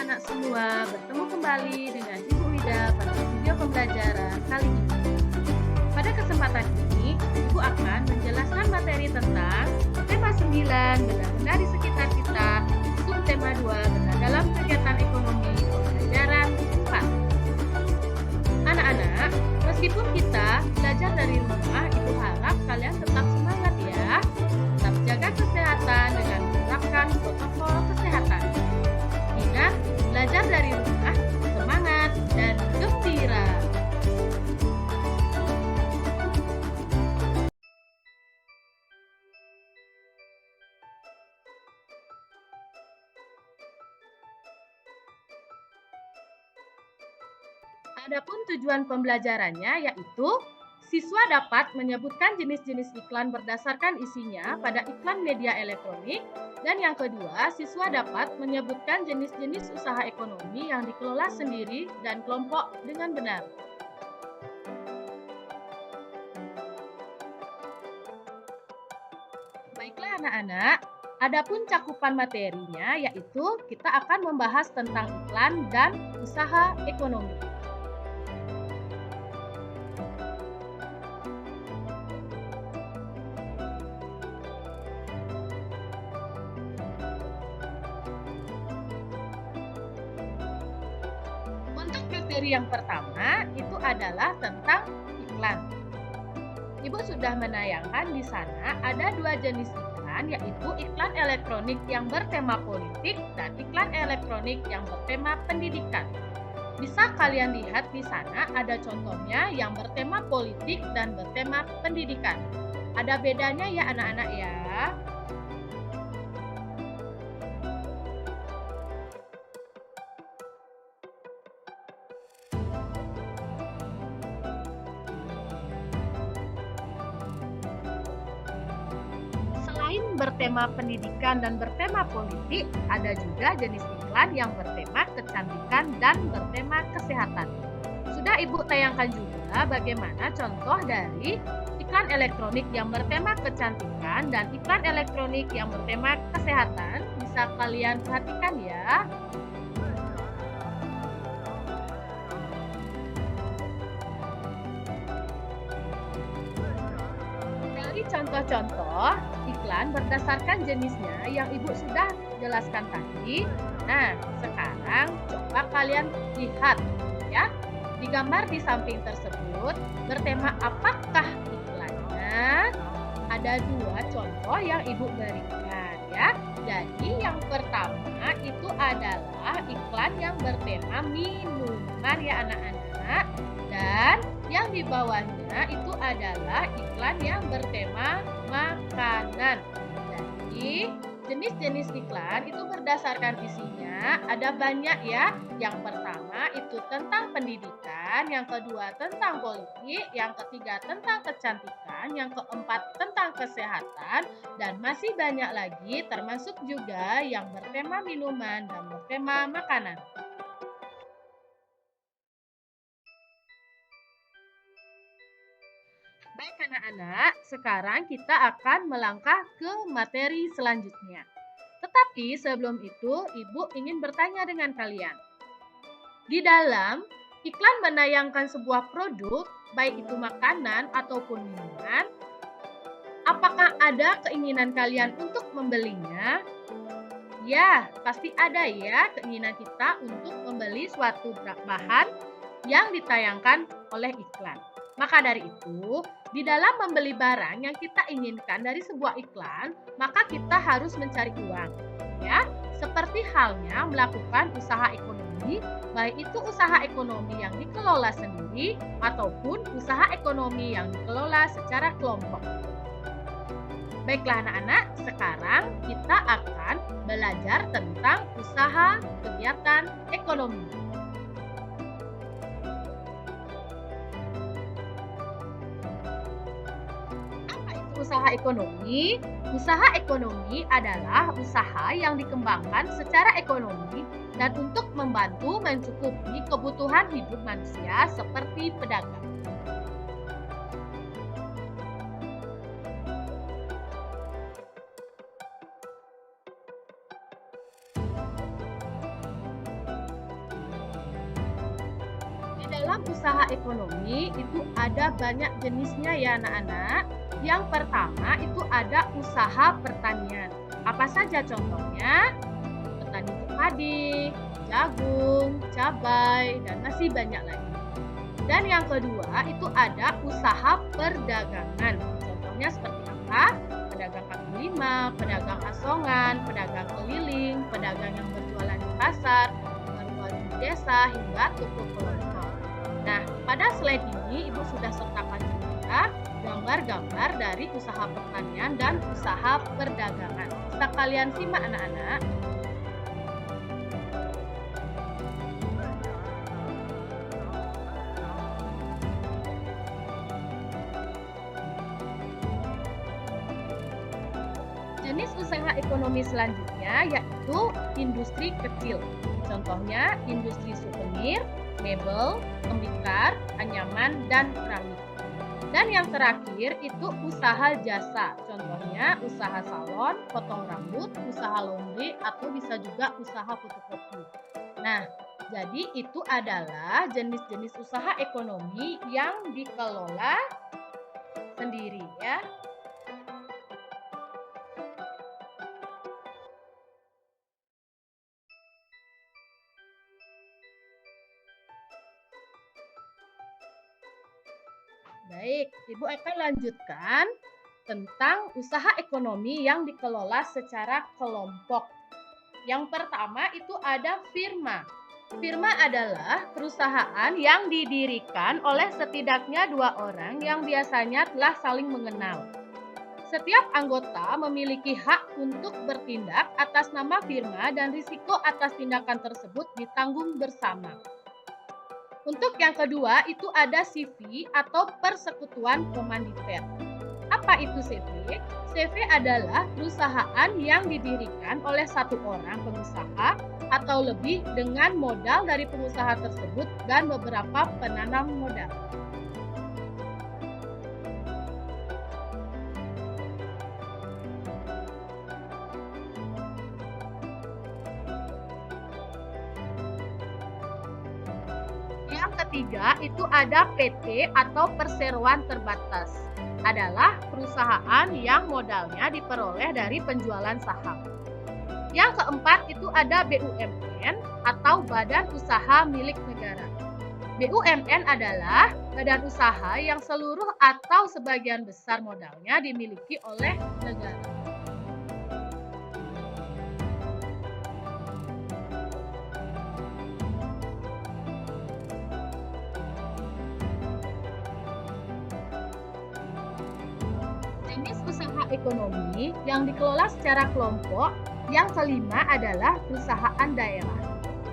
anak-anak semua, bertemu kembali dengan Ibu Wida pada video pembelajaran kali ini. Pada kesempatan ini, Ibu akan menjelaskan materi tentang tema 9, benda-benda di sekitar kita, subtema 2, benda dalam kegiatan ekonomi, pembelajaran 4. Anak-anak, meskipun kita belajar dari rumah, Ibu harap kalian tetap semangat ya. Tetap jaga kesehatan dengan menerapkan protokol kesehatan. Ingat, belajar dari rumah, semangat, dan gembira. Adapun tujuan pembelajarannya yaitu siswa dapat menyebutkan jenis-jenis iklan berdasarkan isinya pada iklan media elektronik, dan yang kedua, siswa dapat menyebutkan jenis-jenis usaha ekonomi yang dikelola sendiri dan kelompok dengan benar. Baiklah anak-anak, adapun cakupan materinya yaitu kita akan membahas tentang iklan dan usaha ekonomi. Untuk materi yang pertama itu adalah tentang iklan. Ibu sudah menayangkan di sana ada dua jenis iklan, yaitu iklan elektronik yang bertema politik dan iklan elektronik yang bertema pendidikan. Bisa kalian lihat di sana ada contohnya yang bertema politik dan bertema pendidikan. Ada bedanya ya anak-anak ya. Selain bertema pendidikan dan bertema politik, ada juga jenis iklan yang bertema kecantikan dan bertema kesehatan. Sudah Ibu tayangkan juga bagaimana contoh dari iklan elektronik yang bertema kecantikan dan iklan elektronik yang bertema kesehatan. Bisa kalian perhatikan ya. Dari contoh-contoh iklan berdasarkan jenisnya yang Ibu sudah jelaskan tadi. Nah, sekarang coba kalian lihat ya. Di gambar di samping tersebut bertema apakah iklannya? Ada dua contoh yang Ibu berikan ya. Jadi yang pertama itu adalah iklan yang bertema minuman ya anak-anak. Dan yang di bawahnya itu adalah iklan yang bertema makanan. Jadi, jenis-jenis iklan itu berdasarkan isinya ada banyak ya. Yang pertama itu tentang pendidikan, yang kedua tentang politik, yang ketiga tentang kecantikan, yang keempat tentang kesehatan, dan masih banyak lagi termasuk juga yang bertema minuman dan bertema makanan. Baik anak-anak, sekarang kita akan melangkah ke materi selanjutnya. Tetapi sebelum itu, Ibu ingin bertanya dengan kalian. Di dalam iklan menayangkan sebuah produk, baik itu makanan ataupun minuman, apakah ada keinginan kalian untuk membelinya? Ya, pasti ada ya keinginan kita untuk membeli suatu bahan yang ditayangkan oleh iklan. Maka dari itu, di dalam membeli barang yang kita inginkan dari sebuah iklan, maka kita harus mencari uang. Ya, seperti halnya melakukan usaha ekonomi, baik itu usaha ekonomi yang dikelola sendiri ataupun usaha ekonomi yang dikelola secara kelompok. Baiklah anak-anak, sekarang kita akan belajar tentang usaha kegiatan ekonomi. Usaha ekonomi. Usaha ekonomi adalah usaha yang dikembangkan secara ekonomi dan untuk membantu mencukupi kebutuhan hidup manusia seperti pedagang. Dalam usaha ekonomi itu ada banyak jenisnya ya anak-anak. Yang pertama itu ada usaha pertanian. Apa saja contohnya? Petani padi, jagung, cabai, dan masih banyak lagi. Dan yang kedua itu ada usaha perdagangan. Contohnya seperti apa? Pedagang kaki lima, pedagang asongan, pedagang keliling, pedagang yang berjualan di pasar, warung-warung di desa, hingga toko kelontong. Nah, pada slide ini Ibu sudah sertakan juga gambar-gambar dari usaha pertanian dan usaha perdagangan. Bisa kalian simak anak-anak. Jenis usaha ekonomi selanjutnya yaitu industri kecil. Contohnya industri souvenir, mebel, tembikar, anyaman, dan keramik. Dan yang terakhir itu usaha jasa. Contohnya usaha salon, potong rambut, usaha laundry, atau bisa juga usaha fotokopi. Nah, jadi itu adalah jenis-jenis usaha ekonomi yang dikelola sendiri ya. Baik, Ibu akan lanjutkan tentang usaha ekonomi yang dikelola secara kelompok. Yang pertama itu ada firma. Firma adalah perusahaan yang didirikan oleh setidaknya 2 orang yang biasanya telah saling mengenal. Setiap anggota memiliki hak untuk bertindak atas nama firma dan risiko atas tindakan tersebut ditanggung bersama. Untuk yang kedua itu ada CV atau persekutuan komanditer. Apa itu CV? CV adalah perusahaan yang didirikan oleh satu orang pengusaha atau lebih dengan modal dari pengusaha tersebut dan beberapa penanam modal. Yang ketiga itu ada PT atau perseroan terbatas. Adalah perusahaan yang modalnya diperoleh dari penjualan saham. Yang keempat itu ada BUMN atau Badan Usaha Milik Negara. BUMN adalah badan usaha yang seluruh atau sebagian besar modalnya dimiliki oleh negara. Jenis usaha ekonomi yang dikelola secara kelompok yang kelima adalah perusahaan daerah.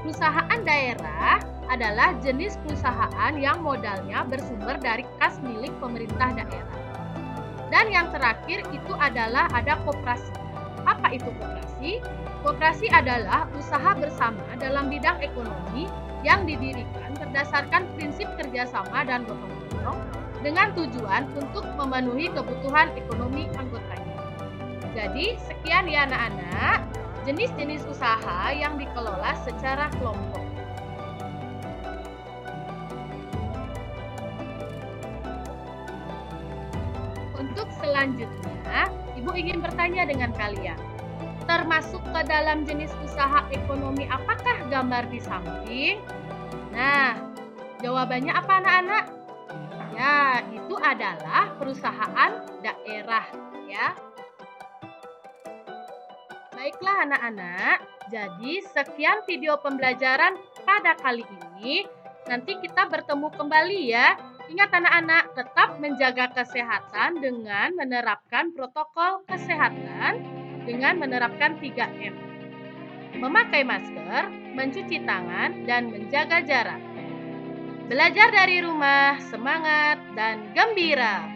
Perusahaan daerah adalah jenis perusahaan yang modalnya bersumber dari kas milik pemerintah daerah. Dan yang terakhir itu adalah ada koperasi. Apa itu koperasi? Koperasi adalah usaha bersama dalam bidang ekonomi yang didirikan berdasarkan prinsip kerjasama dan gotong-royong dengan tujuan untuk memenuhi kebutuhan ekonomi anggotanya. Jadi, sekian ya anak-anak, jenis-jenis usaha yang dikelola secara kelompok. Untuk selanjutnya, Ibu ingin bertanya dengan kalian. Termasuk ke dalam jenis usaha ekonomi apakah gambar di samping? Nah, jawabannya apa anak-anak? Ya, itu adalah perusahaan daerah ya. Baiklah anak-anak, jadi sekian video pembelajaran pada kali ini. Nanti kita bertemu kembali ya. Ingat anak-anak, tetap menjaga kesehatan dengan menerapkan protokol kesehatan dengan menerapkan 3M. Memakai masker, mencuci tangan, dan menjaga jarak. Belajar dari rumah, semangat dan gembira.